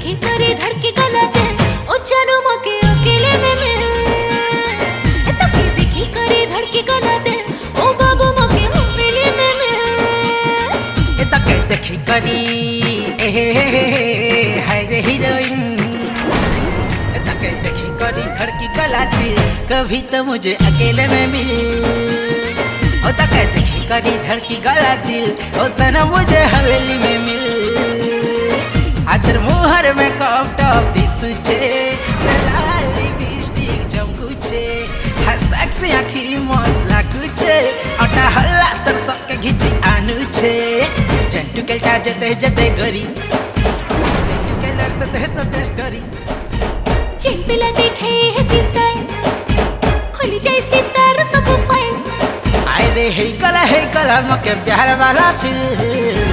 देखी करे धड़की गला दिल ओ जानू मके अकेले में मिल तके देखी करे धड़की गला दिल ओ बाबू मके अकेले में मिल तके देखी करी हाय रे हीरोइन तके देखी करी धड़की गला दिल कभी तो मुझे अकेले में मिल ओ तके देखी करी धड़की गला दिल ओ सनम मुझे हवेली में मिल आदर मुहर में कप टॉप दिसुचे लाल लिपस्टिक जमकुचे हसक्सी आखी मस्त लागुचे अटा हल्ला तर सबके घिची आनुचे जंटू केलटा जते जते गरी सेंटू केलर सते सते स्टोरी चिन पिला देखे है सिस्टर खुली जैसी तार सब फाइन आए रे हे कला मके प्यार वाला फिल